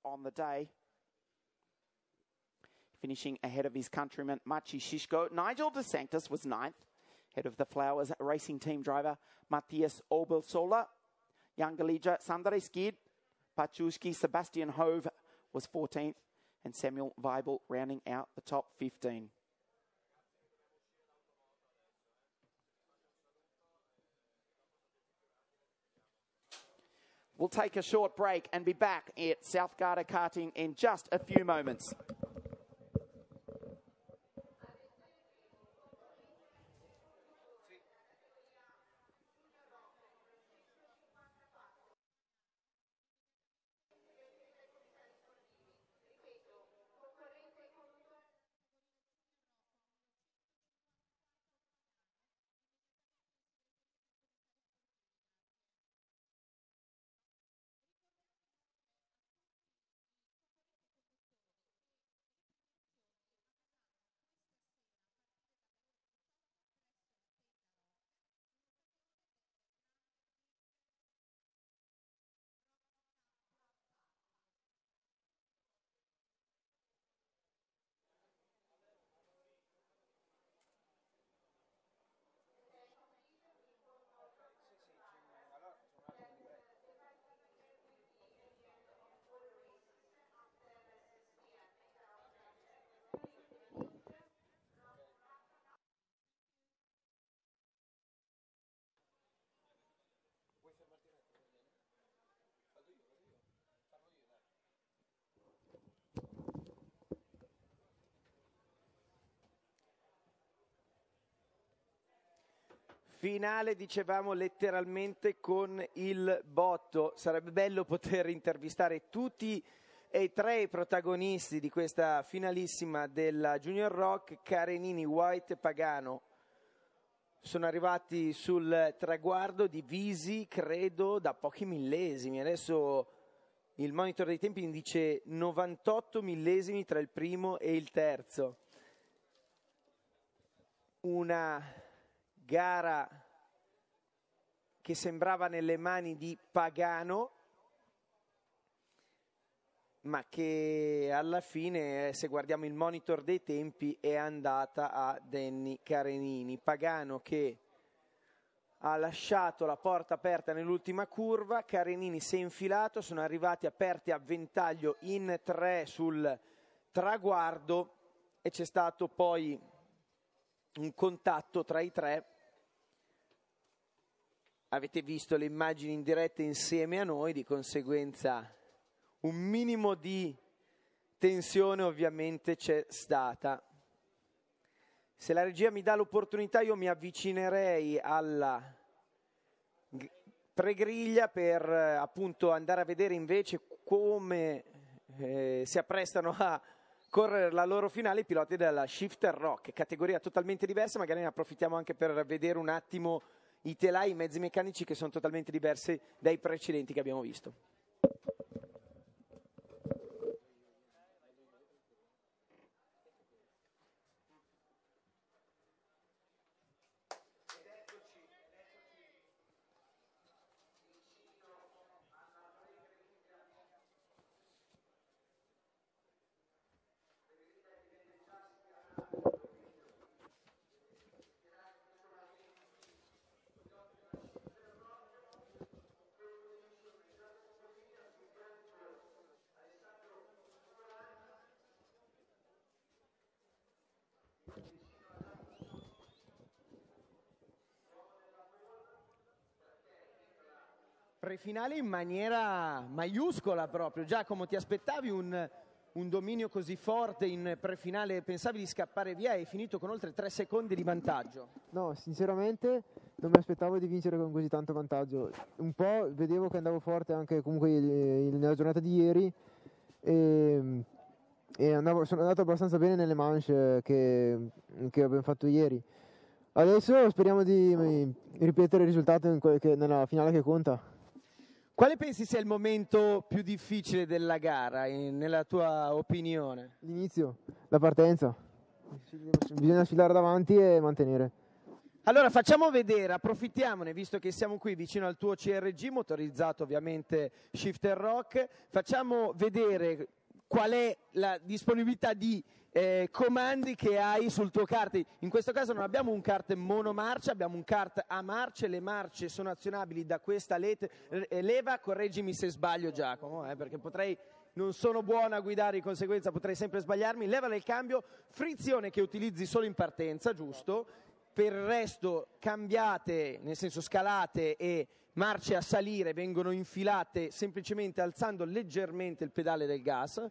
on the day. Finishing ahead of his countryman Machi Shishko. Nigel De Sanctis was 9th, ahead of the Flowers Racing Team driver Matthias Obelsola. Young Galija Sandre Skid. Pachuski Sebastian Hove was 14th, and Samuel Weibel rounding out the top 15. We'll take a short break and be back at South Garter Karting in just a few moments. Finale, dicevamo, letteralmente con il botto. Sarebbe bello poter intervistare tutti e tre i protagonisti di questa finalissima della Junior Rock. Carenini, White e Pagano sono arrivati sul traguardo divisi, credo, da pochi millesimi. Adesso il monitor dei tempi dice 98 millesimi tra il primo e il terzo. Una gara che sembrava nelle mani di Pagano, ma che alla fine, se guardiamo il monitor dei tempi, è andata a Danny Carenini. Pagano che ha lasciato la porta aperta nell'ultima curva, Carenini si è infilato, sono arrivati aperti a ventaglio in 3 sul traguardo e c'è stato poi un contatto tra i tre. Avete visto le immagini in diretta insieme a noi, di conseguenza un minimo di tensione ovviamente c'è stata. Se la regia mi dà l'opportunità, io mi avvicinerei alla pregriglia per appunto andare a vedere invece come si apprestano a correre la loro finale i piloti della Shifter Rock, categoria totalmente diversa. Magari ne approfittiamo anche per vedere un attimo i telai, i mezzi meccanici, che sono totalmente diversi dai precedenti che abbiamo visto. Prefinale in maniera maiuscola proprio. Giacomo, ti aspettavi un dominio così forte in prefinale? Pensavi di scappare via e hai finito con oltre 3 secondi di vantaggio? No, sinceramente non mi aspettavo di vincere con così tanto vantaggio. Un po' vedevo che andavo forte anche comunque nella giornata di ieri e sono andato abbastanza bene nelle manche che abbiamo fatto ieri. Adesso speriamo di ripetere il risultato nella finale che conta. Quale pensi sia il momento più difficile della gara, nella tua opinione? L'inizio, la partenza. Bisogna sfilare davanti e mantenere. Allora facciamo vedere, approfittiamone, visto che siamo qui vicino al tuo CRG, motorizzato ovviamente Shifter Rock, facciamo vedere qual è la disponibilità di comandi che hai sul tuo kart. In questo caso non abbiamo un kart monomarcia, abbiamo un kart a marce, le marce sono azionabili da questa leva, correggimi se sbaglio Giacomo, perché non sono buono a guidare, di conseguenza potrei sempre sbagliarmi. Leva del cambio, frizione che utilizzi solo in partenza, giusto? Per il resto cambiate, nel senso scalate e marce a salire vengono infilate semplicemente alzando leggermente il pedale del gas.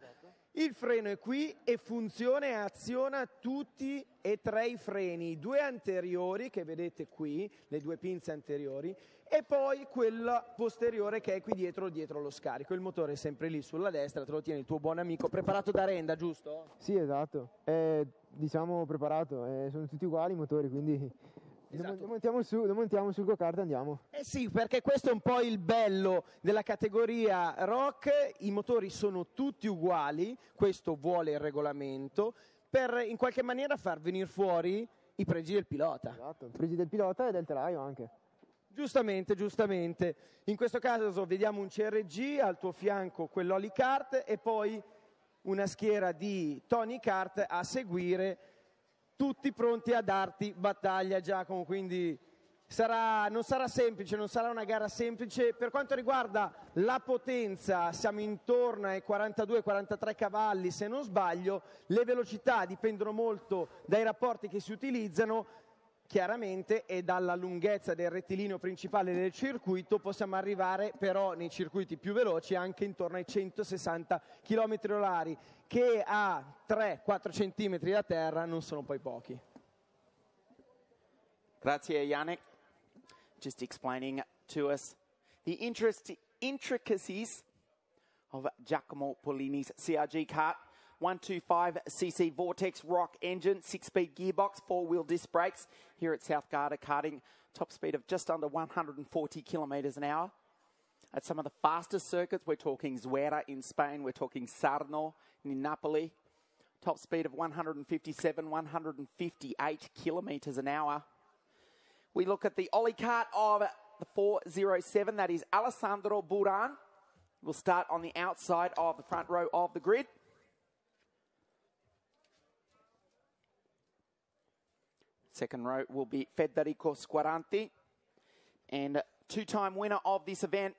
Il freno è qui e funziona e aziona tutti e tre i freni, i due anteriori che vedete qui, le due pinze anteriori, e poi quella posteriore che è qui dietro lo scarico. Il motore è sempre lì sulla destra, te lo tiene il tuo buon amico, preparato da renda, giusto? Sì, esatto, diciamo preparato, sono tutti uguali i motori, quindi Esatto. lo montiamo sul go-kart e andiamo. Eh sì, perché questo è un po' il bello della categoria rock, i motori sono tutti uguali, questo vuole il regolamento, per in qualche maniera far venire fuori i pregi del pilota. Esatto, pregi del pilota e del telaio anche. Giustamente. In questo caso vediamo un CRG, al tuo fianco quell'Holly Kart e poi una schiera di Tony Kart a seguire, tutti pronti a darti battaglia, Giacomo, quindi non sarà semplice, non sarà una gara semplice. Per quanto riguarda la potenza siamo intorno ai 42-43 cavalli se non sbaglio, le velocità dipendono molto dai rapporti che si utilizzano, chiaramente, e dalla lunghezza del rettilineo principale del circuito. Possiamo arrivare però nei circuiti più veloci anche intorno ai 160 km/h, che a 3-4 cm da terra non sono poi pochi. Grazie, Yannick. Just explaining to us the intricacies of Giacomo Polini's CRG kart. 125cc Vortex Rock engine, 6-speed gearbox, 4-wheel disc brakes here at South Garda Karting. Top speed of just under 140 kilometres an hour. At some of the fastest circuits, we're talking Zuera in Spain, we're talking Sarno in Napoli. Top speed of 157, 158 kilometres an hour. We look at the Ollie kart of the 407, that is Alessandro Buran. We'll start on the outside of the front row of the grid. Second row will be Federico Squaranti. And two-time winner of this event,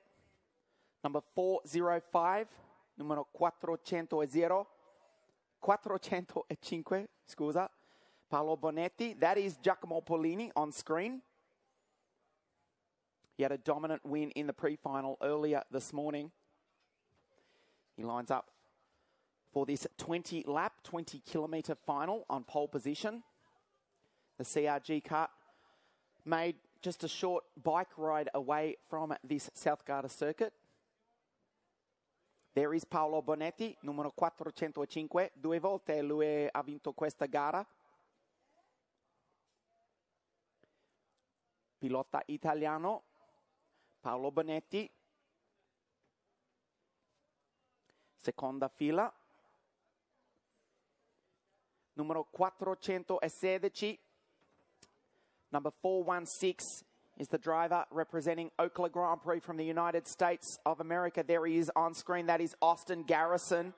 number 405, numero 405, scusa, Paolo Bonetti. That is Giacomo Polini on screen. He had a dominant win in the pre-final earlier this morning. He lines up for this 20-lap, 20-kilometre final on pole position. The CRG kart made just a short bike ride away from this South Garda circuit. There is Paolo Bonetti, numero 405. 2 volte lui ha vinto questa gara. Pilota italiano, Paolo Bonetti. Seconda fila. Numero 416. Number 416 is the driver representing Oakland Grand Prix from the United States of America. There he is on screen. That is Austin Garrison.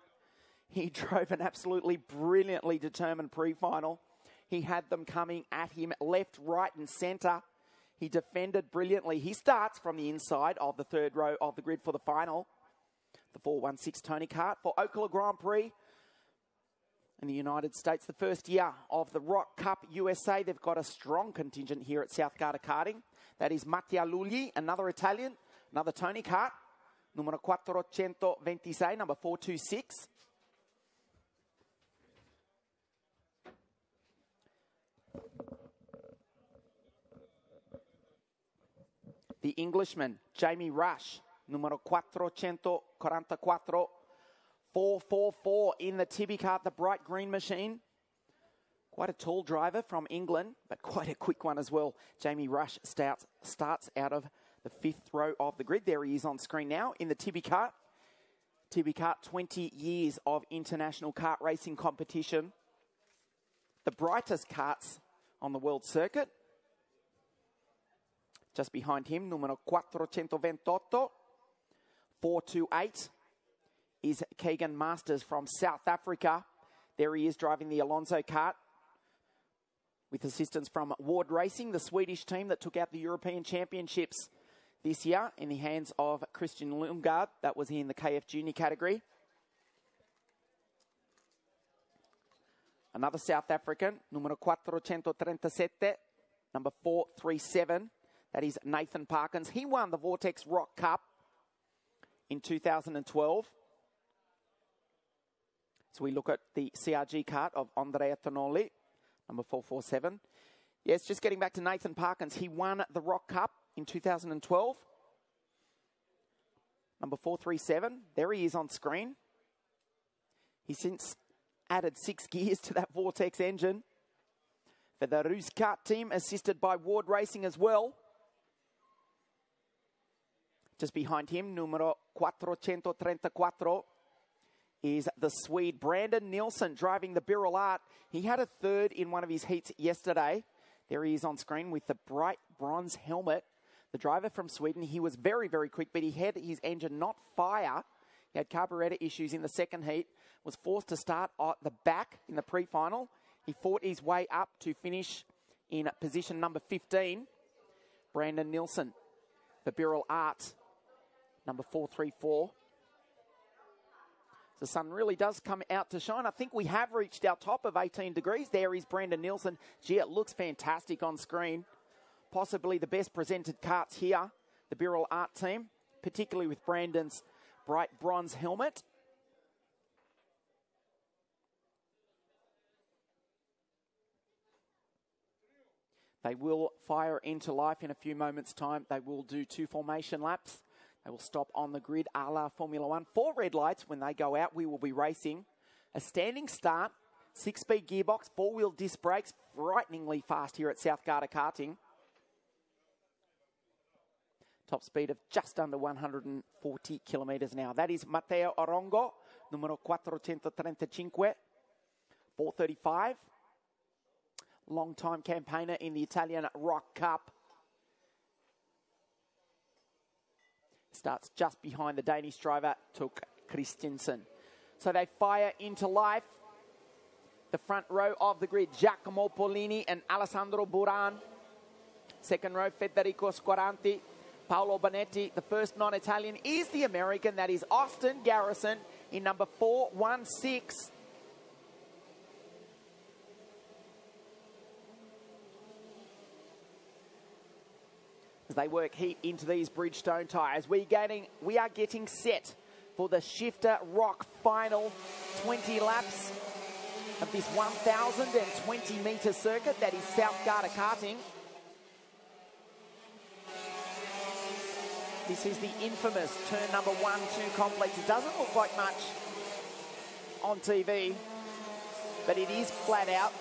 He drove an absolutely brilliantly determined pre-final. He had them coming at him left, right and centre. He defended brilliantly. He starts from the inside of the third row of the grid for the final. The 416 Tony Kart for Oakland Grand Prix in the United States, the first year of the Rock Cup USA. They've got a strong contingent here at South Garda Karting. That is Mattia Lugli, another Italian, another Tony Kart, numero 426, number 426. The Englishman, Jamie Rush, numero 444. 444 in the Tibi kart, the bright green machine. Quite a tall driver from England, but quite a quick one as well. Jamie Rush starts out of the 5th row of the grid. There he is on screen now in the Tibi kart. Tibi kart, 20 years of international kart racing competition. The brightest karts on the world circuit. Just behind him, numero 428. 428 is Keegan Masters from South Africa. There he is driving the Alonso kart with assistance from Ward Racing, the Swedish team that took out the European Championships this year in the hands of Christian Lundgaard. That was in the KF Junior category. Another South African, numero 437, number 437. That is Nathan Parkins. He won the Vortex Rock Cup in 2012. So we look at the CRG kart of Andrea Tonoli, number 447. Yes, just getting back to Nathan Parkins. He won the Rock Cup in 2012. Number 437. There he is on screen. He's since added 6 gears to that Vortex engine for the Rus Kart team, assisted by Ward Racing as well. Just behind him, numero 434, is the Swede Brandon Nilsson driving the Birol Art. He had a third in one of his heats yesterday. There he is on screen with the bright bronze helmet. The driver from Sweden, he was very, very quick, but he had his engine not fire. He had carburetor issues in the second heat, was forced to start at the back in the pre-final. He fought his way up to finish in position number 15. Brandon Nilsson, the Birol Art, number 434. The sun really does come out to shine. I think we have reached our top of 18 degrees. There is Brandon Nilsson. Gee, it looks fantastic on screen. Possibly the best presented karts here, the Birol Art team, particularly with Brandon's bright bronze helmet. They will fire into life in a few moments' time. They will do 2 formation laps. They will stop on the grid a la Formula One. 4 red lights. When they go out, we will be racing. A standing start, 6-speed gearbox, 4-wheel disc brakes, frighteningly fast here at South Garda Karting. Top speed of just under 140 kilometres an hour. That is Matteo Arongo, numero 435, 435. Long-time campaigner in the Italian Rock Cup. Starts just behind the Danish driver, Tuk Christensen. So they fire into life. The front row of the grid, Giacomo Pollini and Alessandro Buran. Second row, Federico Squaranti, Paolo Bonetti. The first non-Italian is the American, that is Austin Garrison in number 416. As they work heat into these Bridgestone tyres, we are getting set for the Shifter Rock final. 20 laps of this 1,020 metre circuit, that is South Garda Karting. This is the infamous turn number 1-2 complex. It doesn't look like much on TV, but it is flat out.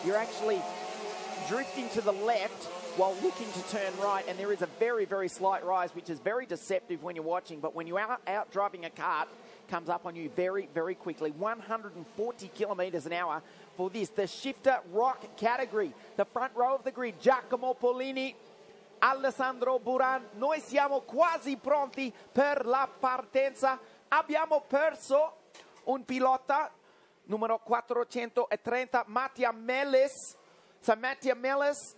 You're actually drifting to the left while looking to turn right, and there is a very, very slight rise, which is very deceptive when you're watching, but when you're out driving a kart, comes up on you very, very quickly. 140 kilometres an hour for this, the Shifter Rock category. The front row of the grid, Giacomo Pollini, Alessandro Buran. Noi siamo quasi pronti per la partenza. Abbiamo perso un pilota, numero 430, Mattia Melis. So Mattia Melis,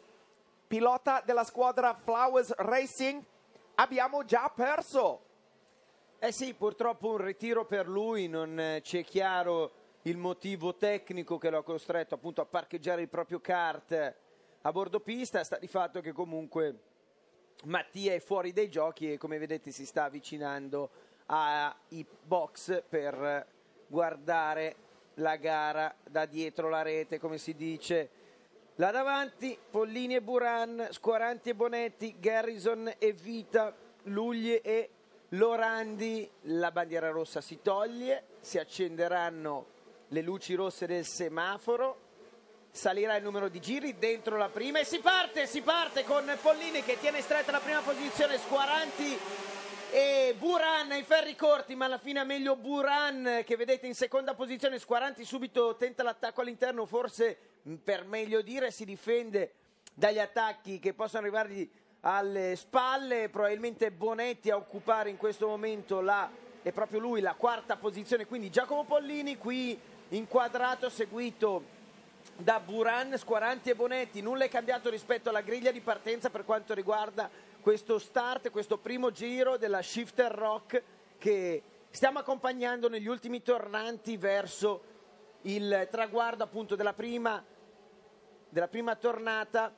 pilota della squadra Flowers Racing, abbiamo già perso. Eh sì, purtroppo un ritiro per lui, non ci è chiaro il motivo tecnico che lo ha costretto appunto a parcheggiare il proprio kart a bordo pista. Sta di fatto che comunque Mattia è fuori dai giochi e come vedete si sta avvicinando ai box per guardare la gara da dietro la rete, come si dice. Là davanti Pollini e Buran, Squaranti e Bonetti, Garrison e Vita, Luglie e Lorandi. La bandiera rossa si toglie, si accenderanno le luci rosse del semaforo, salirà il numero di giri dentro la prima e si parte con Pollini che tiene stretta la prima posizione, Squaranti e Buran ai ferri corti, ma alla fine è meglio Buran che vedete in seconda posizione. Squaranti subito tenta l'attacco all'interno, forse per meglio dire si difende dagli attacchi che possono arrivargli alle spalle, probabilmente Bonetti a occupare in questo momento è proprio lui la quarta posizione, quindi Giacomo Pollini qui inquadrato, seguito da Buran, Squaranti e Bonetti. Nulla è cambiato rispetto alla griglia di partenza per quanto riguarda questo start, questo primo giro della Shifter Rock che stiamo accompagnando negli ultimi tornanti verso il traguardo appunto della prima tornata,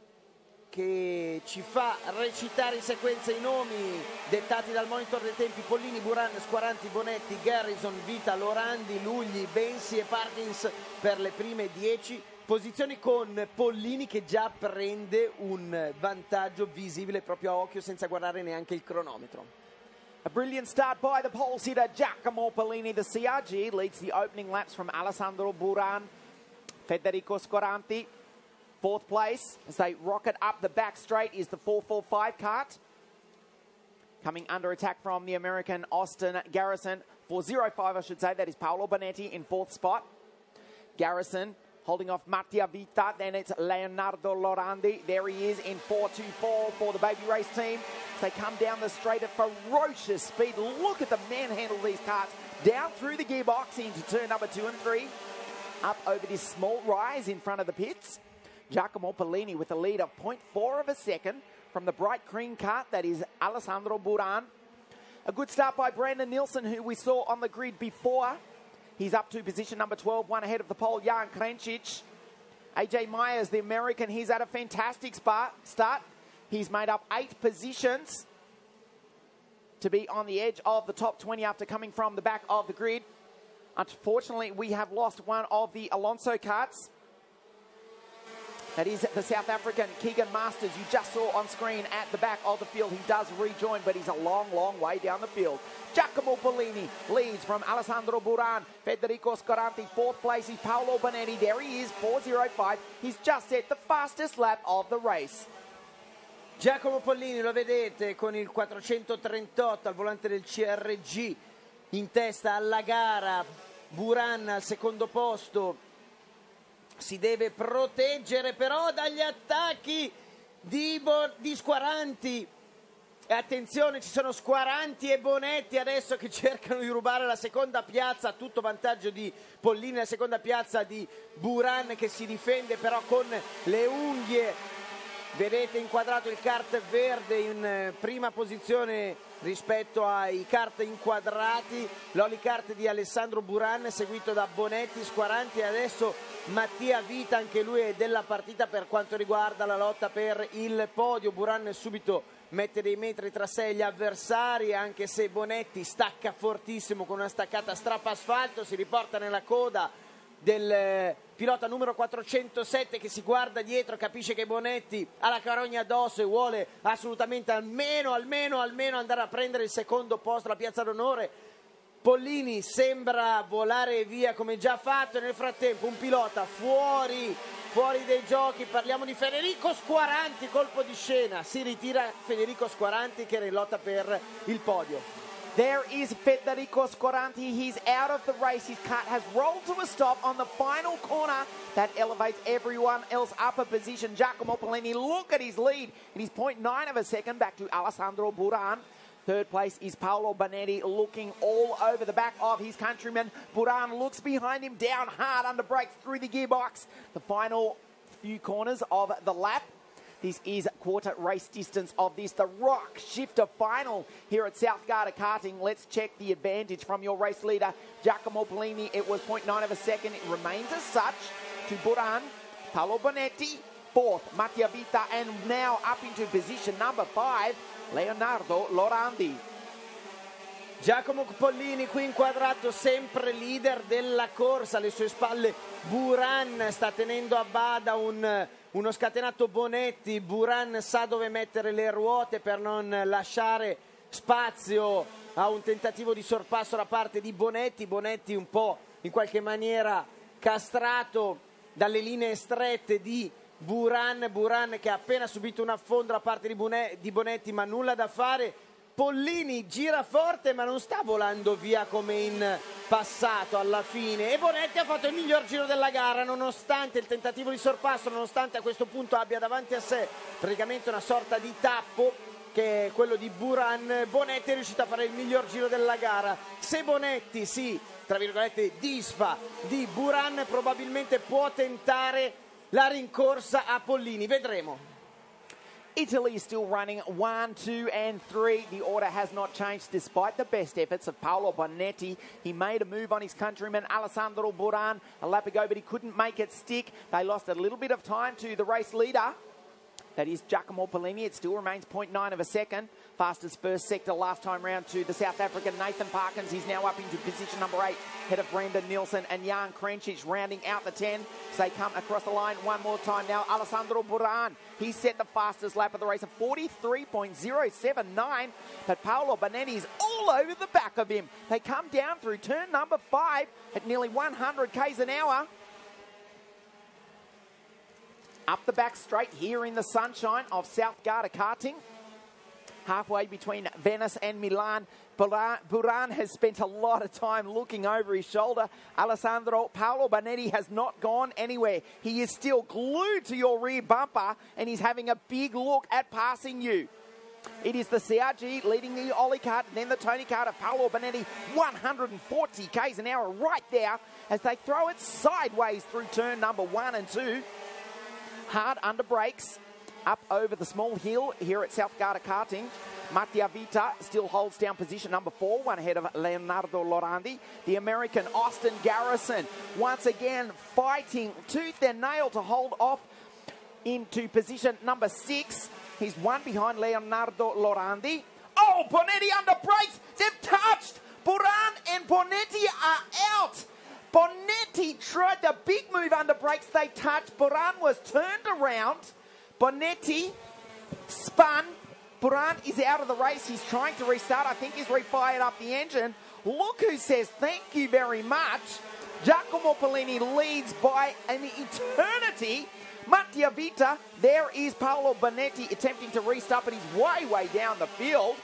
che ci fa recitare in sequenza i nomi dettati dal monitor dei tempi: Pollini, Buran, Squaranti, Bonetti, Garrison, Vita, Lorandi, Lugli, Bensi e Parkins per le prime 10 posizioni, con Pollini che già prende un vantaggio visibile proprio a occhio senza guardare neanche il cronometro. A brilliant start by the pole sitter Giacomo Pollini. The CRG leads the opening laps from Alessandro Buran, Federico Squaranti. Fourth place as they rocket up the back straight is the 445 kart. Coming under attack from the American Austin Garrison. 405, I should say, that is Paolo Bonetti in fourth spot. Garrison holding off Mattia Vita. Then it's Leonardo Lorandi. There he is in 424 for the Baby Race team. They come down the straight at ferocious speed. Look at the manhandle of these karts. Down through the gearbox into turn number 2 and 3. Up over this small rise in front of the pits. Giacomo Pollini with a lead of 0.4 of a second from the bright green kart that is Alessandro Buran. A good start by Brandon Nielsen, who we saw on the grid before. He's up to position number 12, one ahead of the pole, Jan Krencic. AJ Myers, the American, he's at a fantastic start. He's made up 8 positions to be on the edge of the top 20 after coming from the back of the grid. Unfortunately, we have lost one of the Alonso karts. That is the South African Keegan Masters you just saw on screen at the back of the field. He does rejoin, but he's a long, long way down the field. Giacomo Pollini leads from Alessandro Buran. Federico Squaranti, fourth place is Paolo Bonetti. There he is, 4:05. He's just set the fastest lap of the race. Giacomo Pollini, lo vedete, con il 438 al volante del CRG, in testa alla gara. Buran al secondo posto. Si deve proteggere però dagli attacchi di Squaranti. E attenzione, ci sono Squaranti e Bonetti adesso che cercano di rubare la seconda piazza, a tutto vantaggio di Pollini, la seconda piazza di Buran che si difende però con le unghie. Vedete inquadrato il kart verde in prima posizione rispetto ai kart inquadrati, l'Olicart di Alessandro Buran seguito da Bonetti, Squaranti e adesso Mattia Vita, anche lui è della partita per quanto riguarda la lotta per il podio. Buran subito mette dei metri tra sé e gli avversari, anche se Bonetti stacca fortissimo con una staccata strapasfalto, si riporta nella coda del pilota numero 407 che si guarda dietro, capisce che Bonetti ha la carogna addosso e vuole assolutamente almeno andare a prendere il secondo posto, la piazza d'onore. Pollini sembra volare via come già fatto, e nel frattempo un pilota fuori dei giochi. Parliamo di Federico Squaranti, colpo di scena, si ritira Federico Squaranti che era in lotta per il podio. There is Federico Squaranti. He's out of the race. His kart has rolled to a stop on the final corner. That elevates everyone else up a position. Giacomo Pollini, look at his lead. It is 0.9 of a second back to Alessandro Buran. Third place is Paolo Bonetti, looking all over the back of his countryman. Buran looks behind him, down hard under brakes through the gearbox. The final few corners of the lap. This is quarter race distance of this, the Rock Shifter final here at South Garda Karting. Let's check the advantage from your race leader, Giacomo Pollini. It was 0.9 of a second. It remains as such to Buran, Paolo Bonetti, fourth, Mattia Vita, and now up into position number 5, Leonardo Lorandi. Giacomo Pollini qui inquadrato, sempre leader della corsa, alle sue spalle Buran sta tenendo a bada uno scatenato Bonetti. Buran sa dove mettere le ruote per non lasciare spazio a un tentativo di sorpasso da parte di Bonetti. Bonetti un po' in qualche maniera castrato dalle linee strette di Buran che ha appena subito un affondo da parte di Bonetti, ma nulla da fare. Pollini gira forte ma non sta volando via come in passato alla fine, e Bonetti ha fatto il miglior giro della gara nonostante il tentativo di sorpasso, nonostante a questo punto abbia davanti a sé praticamente una sorta di tappo che è quello di Buran. Bonetti è riuscito a fare il miglior giro della gara. Se Bonetti si, tra virgolette, disfa di Buran, probabilmente può tentare la rincorsa a Pollini, vedremo. Italy is still running 1, 2 and 3. The order has not changed despite the best efforts of Paolo Bonetti. He made a move on his countryman Alessandro Buran a lap ago, but he couldn't make it stick. They lost a little bit of time to the race leader. That is Giacomo Pollini. It still remains 0.9 of a second. Fastest first sector last time round to the South African Nathan Parkins. He's now up into position number 8, ahead of Brandon Nielsen and Jan Krenčić rounding out the 10 as they come across the line one more time now. Alessandro Buran, he set the fastest lap of the race of 43.079, but Paolo Bonetti is all over the back of him. They come down through turn number 5 at nearly 100 k's an hour. Up the back straight here in the sunshine of South Garda karting. Halfway between Venice and Milan, Buran has spent a lot of time looking over his shoulder. Paolo Bonetti has not gone anywhere. He is still glued to your rear bumper and he's having a big look at passing you. It is the CRG leading the Ollie kart, then the Tony kart of Paolo Bonetti, 140 k's an hour right there as they throw it sideways through turn number 1 and 2. Hard under brakes, up over the small hill here at South Garda karting. Mattia Vita still holds down position number 4, one ahead of Leonardo Lorandi. The American Austin Garrison once again fighting tooth and nail to hold off into position number 6. He's one behind Leonardo Lorandi. Oh, Bonetti under brakes. They've touched. Buran and Bonetti are out. Bonetti tried the big move under brakes. They touched. Buran was turned around. Bonetti spun. Buran is out of the race. He's trying to restart. I think he's refired up the engine. Look who says thank you very much. Giacomo Pollini leads by an eternity. Mattia Vita, there is Paolo Bonetti attempting to restart, but he's way down the field.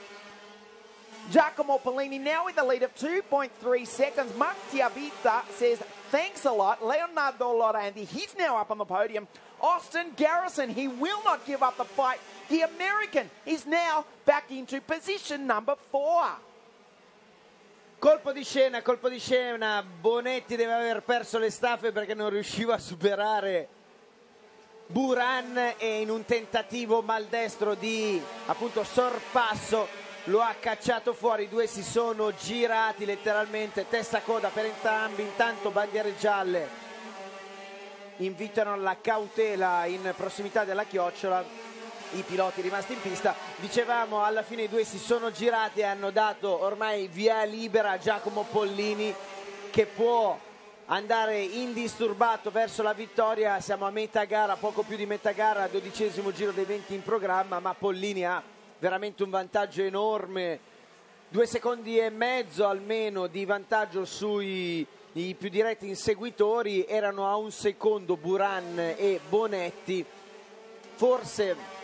Giacomo Pollini now in the lead of 2.3 seconds. Mattia Vita says thanks a lot. Leonardo Lorandi, he's now up on the podium. Austin Garrison, he will not give up the fight. The American is now back into position number 4. Colpo di scena. Bonetti deve aver perso le staffe perché non riusciva a superare Buran e in un tentativo maldestro di appunto sorpasso lo ha cacciato fuori. I due si sono girati letteralmente testa a coda per entrambi. Intanto bandiere gialle invitano alla cautela in prossimità della chiocciola i piloti rimasti in pista. Dicevamo, alla fine i due si sono girati e hanno dato ormai via libera a Giacomo Pollini, che può andare indisturbato verso la vittoria. Siamo a metà gara, poco più di metà gara, 12° giro dei 20 in programma, ma Pollini ha veramente un vantaggio enorme, 2,5 secondi almeno di vantaggio sui più diretti inseguitori. Erano a 1 secondo Buran e Bonetti. Forse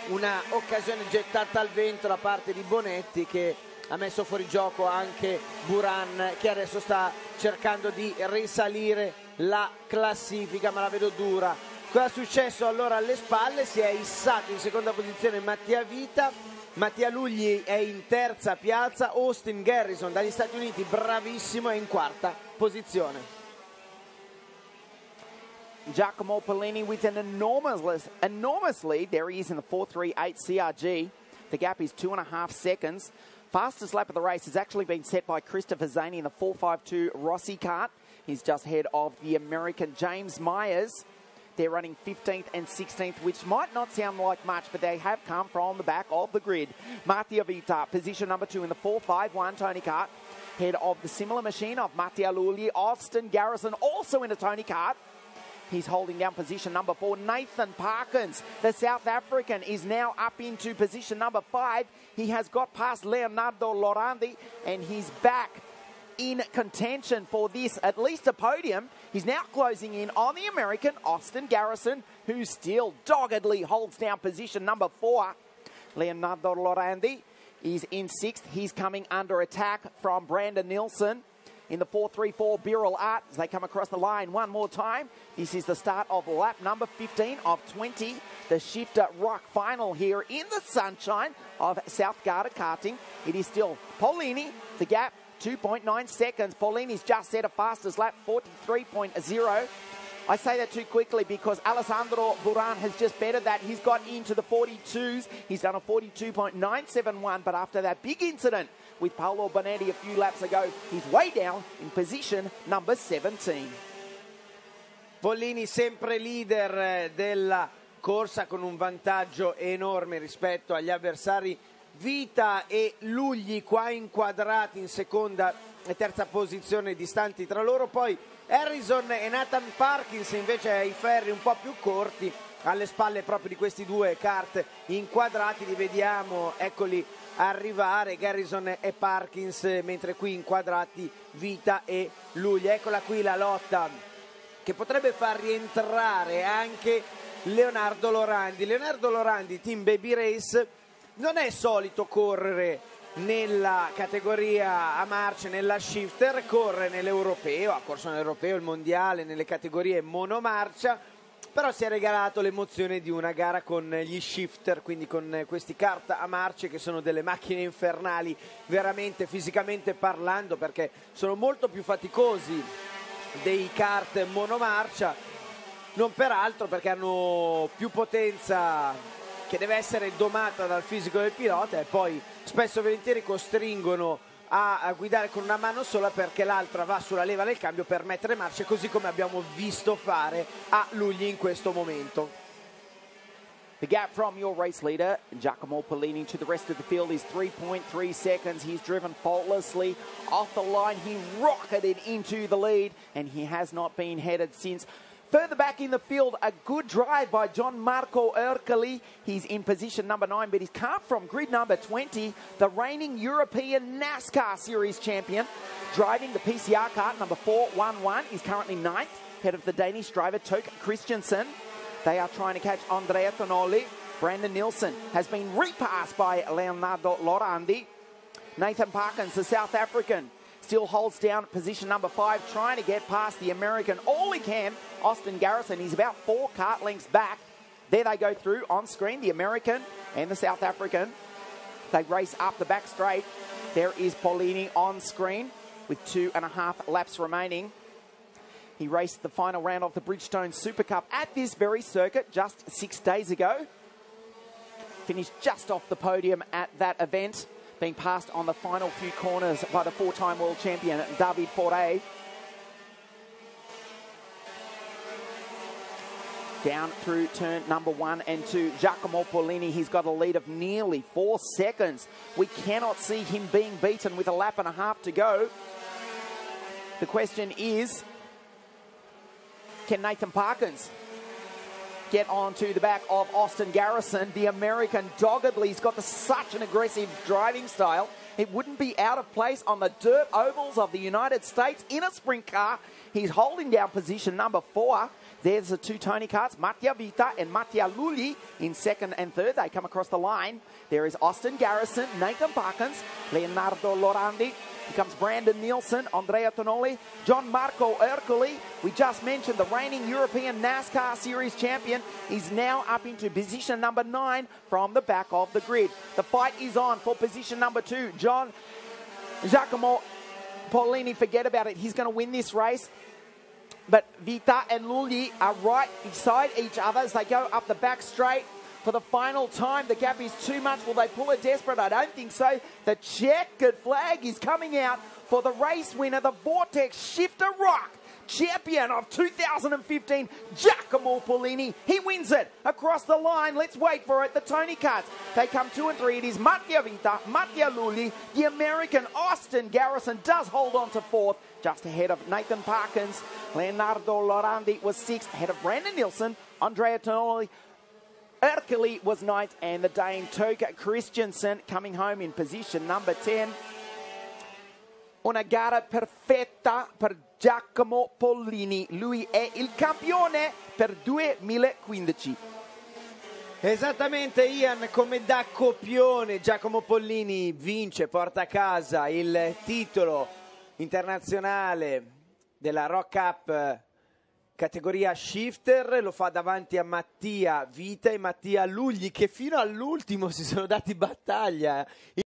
una occasione gettata al vento da parte di Bonetti, che ha messo fuori gioco anche Buran, che adesso sta cercando di risalire la classifica, ma la vedo dura. Cosa è successo allora alle spalle? Si è issato in seconda posizione Mattia Vita, Mattia Lugli è in terza piazza, Austin Garrison dagli Stati Uniti, bravissimo, è in quarta posizione. Giacomo Pollini with an enormous lead. There he is in the 438 CRG. The gap is 2.5 seconds. Fastest lap of the race has actually been set by Christopher Zaney in the 452 Rossi kart. He's just ahead of the American James Myers. They're running 15th and 16th, which might not sound like much, but they have come from the back of the grid. Mattia Vita, position number 2 in the 451 Tony kart. Head of the similar machine of Mattia Lugli. Austin Garrison also in a Tony kart. He's holding down position number 4. Nathan Parkins, the South African, is now up into position number 5. He has got past Leonardo Lorandi, and he's back in contention for this, at least a podium. He's now closing in on the American Austin Garrison, who still doggedly holds down position number 4. Leonardo Lorandi, is in 6th. He's coming under attack from Brandon Nielsen. In the 4.34, Birol Art as they come across the line one more time. This is the start of lap number 15 of 20. The Shifter Rock final here in the sunshine of South Garda karting. It is still Paulini. The gap, 2.9 seconds. Paulini's just set a fastest lap, 43.0. I say that too quickly because Alessandro Buran has just bettered that. He's got into the 42s. He's done a 42.971, but after that big incident with Paolo Bonetti a few laps ago, he's way down in position number 17. Pollini sempre leader della corsa con un vantaggio enorme rispetto agli avversari. Vita e Lugli qua inquadrati in seconda e terza posizione, distanti tra loro. Poi Harrison e Nathan Parkins invece ai ferri un po' più corti, alle spalle proprio di questi due kart inquadrati. Li vediamo, eccoli arrivare, Garrison e Parkins, mentre qui inquadrati Vita e Lugli. Eccola qui la lotta che potrebbe far rientrare anche Leonardo Lorandi. Leonardo Lorandi, Team Baby Race, non è solito correre nella categoria a marce, nella shifter, corre nell'europeo, ha corso nell'europeo, il mondiale, nelle categorie monomarcia, però si è regalato l'emozione di una gara con gli shifter, quindi con questi kart a marce che sono delle macchine infernali, veramente fisicamente parlando, perché sono molto più faticosi dei kart monomarcia, non peraltro perché hanno più potenza che deve essere domata dal fisico del pilota, e poi spesso e volentieri costringono a guidare con una mano sola perché l'altra va sulla leva del cambio per mettere marce, così come abbiamo visto fare a Lugli in questo momento. The gap from your race leader, Giacomo Pollini, to the rest of the field is 3.3 seconds. He's driven faultlessly off the line. He rocketed into the lead, and he has not been headed since. Further back in the field, a good drive by Gianmarco Ercoli. He's in position number 9, but he's come from grid number 20, the reigning European NASCAR Series champion. Driving the PCR kart, number 411, is currently 9th, ahead of the Danish driver Toke Christensen. They are trying to catch Andrea Tonoli. Brandon Nielsen has been repassed by Leonardo Lorandi. Nathan Parkins, the South African, still holds down position number 5, trying to get past the American all he can, Austin Garrison. He's about 4 kart lengths back. There they go through on screen, the American and the South African. They race up the back straight. There is Pollini on screen with 2.5 laps remaining. He raced the final round of the Bridgestone Super Cup at this very circuit just 6 days ago. Finished just off the podium at that event, being passed on the final few corners by the 4-time world champion, David Foray. Down through turn number 1 and 2, Giacomo Pollini, he's got a lead of nearly 4 seconds. We cannot see him being beaten with a lap and a half to go. The question is, can Nathan Parkins get onto the back of Austin Garrison? The American doggedly, he's got such an aggressive driving style. It wouldn't be out of place on the dirt ovals of the United States in a sprint car. He's holding down position number 4. There's the 2 Tony karts, Mattia Vita and Mattia Lugli in 2nd and 3rd. They come across the line. There is Austin Garrison, Nathan Parkins, Leonardo Lorandi. Here comes Brandon Nielsen, Andrea Tonoli, Gianmarco Ercoli. We just mentioned the reigning European NASCAR Series champion is now up into position number 9 from the back of the grid. The fight is on for position number 2. Giacomo Pollini, forget about it. He's going to win this race. But Vita and Lugli are right beside each other as they go up the back straight for the final time. The gap is too much. Will they pull a desperate? I don't think so. The checkered flag is coming out for the race winner, the Vortex Shifter Rock champion of 2015, Giacomo Pollini. He wins it across the line. Let's wait for it. The Tony karts, they come 2 and 3. It is Mattia Vita, Mattia Lugli. The American Austin Garrison does hold on to 4th, just ahead of Nathan Parkins. Leonardo Lorandi was 6th, ahead of Brandon Nielsen. Andrea Tonoli, Ercoli was 9th, and the Dane Toke Christensen coming home in position number 10. Una gara perfetta per Giacomo Pollini. Lui è il campione per 2015. Esattamente Ian, come da copione Giacomo Pollini vince, porta a casa il titolo internazionale della Rock Cup categoria shifter, lo fa davanti a Mattia Vita e Mattia Lugli, che fino all'ultimo si sono dati battaglia.